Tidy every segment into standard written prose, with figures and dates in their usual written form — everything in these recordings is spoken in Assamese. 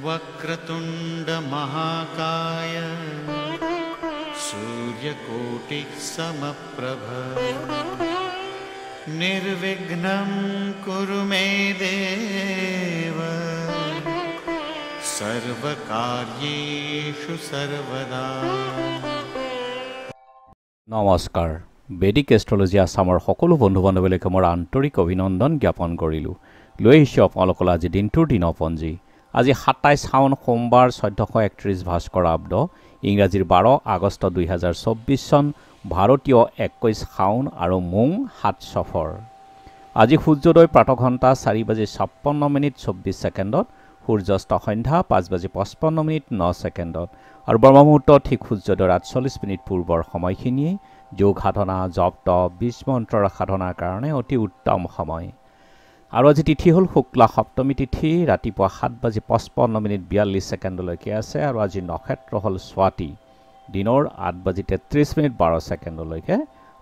वक्रतुंड महाकाय सूर्यकोटि समप्रभ निर्विघ्नं कुरु मे देव सर्वकार्येषु सर्वदा। नमस्कार। বেদিক এষ্ট্ৰলজি আসামৰ সকলো বন্ধু বান্ধৱীলৈকে মোৰ আন্তৰিক অভিনন্দন জ্ঞাপন কৰিলো। লৈ আহিছো আপোনালোকৰ আজি দিনটোৰ দিনপঞ্জী। আজি 27 শাওন সোমবাৰ 1431 ভাস্কৰ আব্দ ইংৰাজীৰ 12 আগষ্ট 2024 সন ভাৰতীয় 21 শাওন আৰু মুং 7 সফৰ। আজি সূৰ্যোদয় প্ৰাতঃঘণ্টা 4:56:24 সূৰ্যাস্ত সন্ধ্যা 5:55:09 আৰু ব্ৰহ্মমুহূৰ্ত ঠিক সূৰ্যোদয়ৰ 48 পূৰ্বৰ সময়খিনিয়ে যোগ সাধনা জপ তপ বীজ মন্ত্ৰৰ সাধনাৰ কাৰণে অতি উত্তম সময়। আৰু আজি তিথি হ'ল শুক্লা সপ্তমী তিথি ৰাতিপুৱা 7:55:42 আছে আৰু আজি নক্ষত্ৰ হ'ল স্বাতি দিনৰ 8:33:12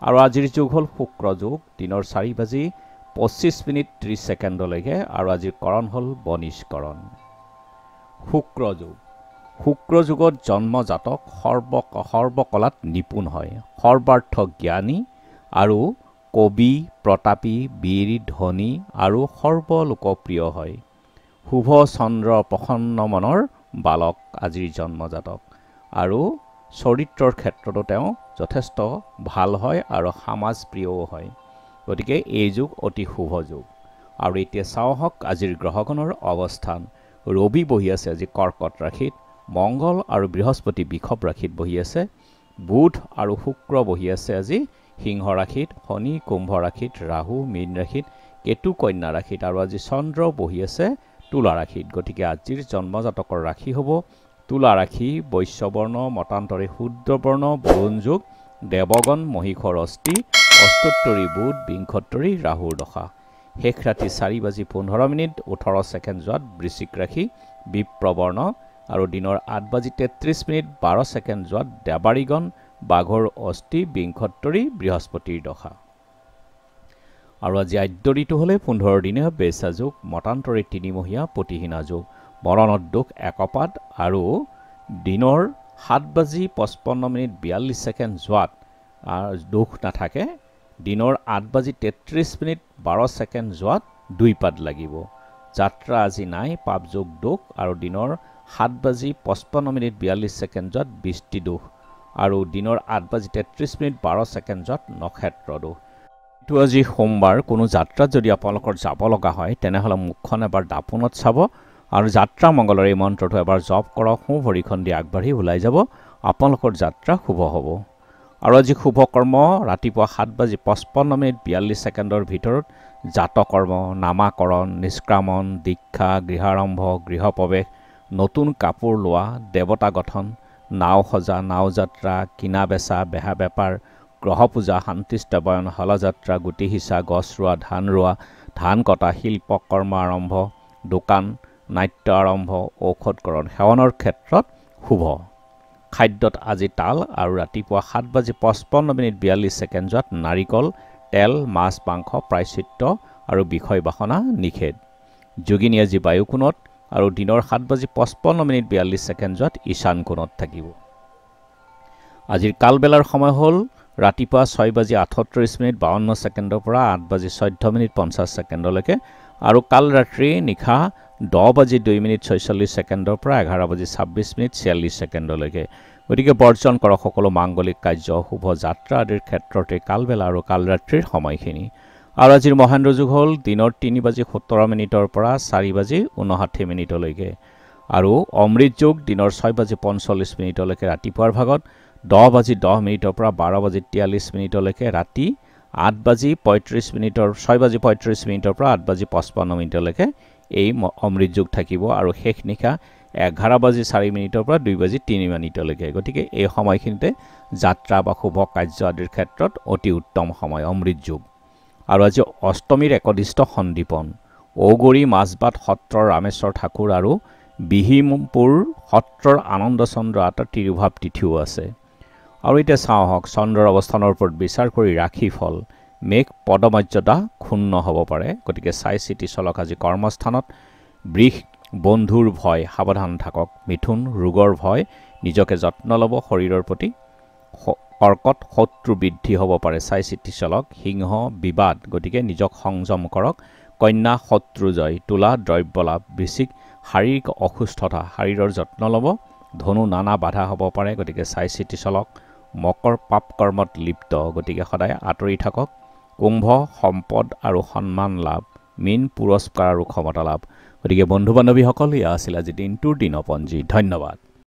আৰু আজিৰ যোগ হ'ল শুক্ৰ যোগ দিনৰ 4:25:30 আৰু আজিৰ কৰণ হ'ল বনিষ্কৰণ। শুক্ৰ যুগত জন্মজাতক সৰ্বকলাত নিপুণ হয়, সৰ্বাৰ্থ জ্ঞানী আৰু কবি প্ৰতাপী বীৰ ধনী আৰু সৰ্বলোকপ্ৰিয় হয়। শুভ চন্দ্ৰ প্ৰসন্ন মনৰ বালক আজিৰ জন্মজাতক আৰু চৰিত্ৰৰ ক্ষেত্ৰতো তেওঁ যথেষ্ট ভাল হয় আৰু সমাজপ্ৰিয়ও হয়। গতিকে এই যুগ অতি শুভ যুগ। আৰু এতিয়া চাওক আজিৰ গ্ৰহগণৰ অৱস্থান। ৰবি বহি আছে আজি কৰ্কট ৰাশিত, মংগল আৰু বৃহস্পতি বৃষভ ৰাশিত বহি আছে, বুধ আৰু শুক্ৰ বহি আছে আজি সিংহ ৰাশিত, শনি কুম্ভ ৰাশিত, ৰাহু মীন ৰাশিত, কেতু কন্যা ৰাশিত আৰু আজি চন্দ্ৰ বহি আছে তুলা ৰাশিত। গতিকে আজিৰ জন্মজাতকৰ ৰাশি হ'ব তুলা ৰাশি, বৈশ্যবৰ্ণ, মতান্তৰে শূদ্ৰবৰ্ণ, বৰুণ যোগ, দেৱগণ, মহিষৰ অস্থি, অষ্টোত্তৰী বুধ, বিংশোত্তৰী ৰাহুৰ দশা। শেষ ৰাতি 4:15:18 যোৱাত বৃশ্চিক ৰাশি, বিপ্ৰবৰ্ণ আৰু দিনৰ 8:33:12 যোৱাত দেৱাৰীগণ, বাঘৰ অস্থি, বিংশোত্তৰী বৃহস্পতিৰ দশা। আৰু আজি আদ্য ঋতু হ'লে 15 দিনীয়া বেচা যোগ, মতান্তৰে 3 মহীয়া প্ৰতিহীনা যোগ, মৰণত দোষ একপাত আৰু দিনৰ 7:55:42 যোৱাত দোষ নাথাকে, দিনৰ 8:33:12 যোৱাত 2 পাদ লাগিব। যাত্ৰা আজি নাই, পাপ যোগ দোষ আৰু দিনৰ 7:55:42 যোৱাত বৃষ্টি দোষ আৰু দিনৰ 8:33:12 যোৱাত নক্ষত্ৰ দোষ। এইটো আজি সোমবাৰ। কোনো যাত্ৰাত যদি আপোনালোকৰ যাব লগা হয় তেনেহ'লে মুখখন এবাৰ দাপোনত চাব আৰু যাত্ৰা মংগলৰ এই মন্ত্ৰটো এবাৰ জপ কৰক। সোঁ ভৰিখন দি আগবাঢ়ি ওলাই যাব, আপোনালোকৰ যাত্ৰা শুভ হ'ব। আৰু আজি শুভ কৰ্ম ৰাতিপুৱা 7:55:42 ভিতৰত জাতকৰ্ম, নামাকৰণ, নিষ্ক্ৰামণ, দীক্ষা, গৃহাৰম্ভ, গৃহপ্ৰৱেশ, নতুন কাপোৰ লোৱা, দেৱতা গঠন, নাও সজা, নাও যাত্ৰা, কিনা বেচা, বেহা বেপাৰ, গ্ৰহ পূজা, শান্তিস্তাবয়ন, হলযাত্ৰা, গুটি সিঁচা, গছ ৰোৱা, ধান কটা, শিল্প কৰ্ম আৰম্ভ, দোকান, নাট্য আৰম্ভ, ঔষধকৰণ সেৱনৰ ক্ষেত্ৰত শুভ। খাদ্যত আজি তাল আৰু ৰাতিপুৱা 7:55:42 যোৱাত নাৰিকল, তেল, মাছ মাংস, প্ৰায়চিত্ৰ আৰু বিষয় বাসনা নিষেধ। যোগিনী আজি বায়ুকোণত আৰু দিনৰ 7:55:42 যোৱাত ঈশান কোণত থাকিব। আজিৰ কালবেলাৰ সময় হ'ল ৰাতিপুৱা 6:38:52 পৰা 8:14:50 আৰু কাল ৰাত্ৰি নিশা 10:02:46 পৰা 11:26:46। গতিকে বৰ্জন কৰক সকলো মাংগলিক কাৰ্য, শুভ যাত্ৰা আদিৰ ক্ষেত্ৰতে কালবেলা আৰু কাল ৰাত্ৰিৰ সময়খিনি। আৰু আজিৰ মহেন্দ্ৰ যুগ হ'ল দিনৰ 3:17 পৰা 4:59 আৰু অমৃত যুগ দিনৰ 6:45 ৰাতিপুৱাৰ ভাগত, 10:10 পৰা 12:43 ৰাতি, 6:35 পৰা 8:55 এই অমৃত যুগ থাকিব আৰু শেষ নিশা 11:04 পৰা 2:03 গতিকে এই সময়খিনিতে যাত্ৰা বা শুভ কাৰ্য আদিৰ ক্ষেত্ৰত অতি উত্তম সময় অমৃত যুগ। আৰু আজি অষ্টমীৰ একদিষ্ট সন্দীপন, ঔগৰী মাছবাট সত্ৰৰ ৰামেশ্বৰ ঠাকুৰ আৰু বিহিমপুৰ সত্ৰৰ আনন্দ চন্দ্ৰ আটা তিৰুভাৱ তিথিও আছে। আৰু এতিয়া চাওঁ হওক চন্দ্ৰৰ অৱস্থানৰ ওপৰত বিচাৰ কৰি ৰাশিফল মেঘ পদমৰ্যাদা ক্ষুণ্ণ হ'ব পাৰে গতিকে চাই চিতি চলক আজি কৰ্মস্থানত বৃষ বন্ধুৰ ভয় সাৱধান থাকক মিথুন ৰোগৰ ভয় নিজকে যত্ন ল'ব শৰীৰৰ প্ৰতি কৰ্কট শত্ৰু বৃদ্ধি হ'ব পাৰে চাই চিতি চলক সিংহ বিবাদ গতিকে নিজক সংযম কৰক কন্যা শত্ৰু জয় তুলা দ্ৰব্য লাভ বৃশ্চিক শাৰীৰিক অসুস্থতা শৰীৰৰ যত্ন ল'ব ধনু নানা বাধা হ'ব পাৰে গতিকে চাই চিতি চলক মকৰ পাপ কৰ্মত লিপ্ত গতিকে সদায় আঁতৰি থাকক কুম্ভ সম্পদ আৰু সন্মান লাভ মীন পুৰস্কাৰ আৰু ক্ষমতা লাভ গতিকে বন্ধু বান্ধৱীসকল এয়া আছিল আজি দিনটোৰ দিনপঞ্জী ধন্যবাদ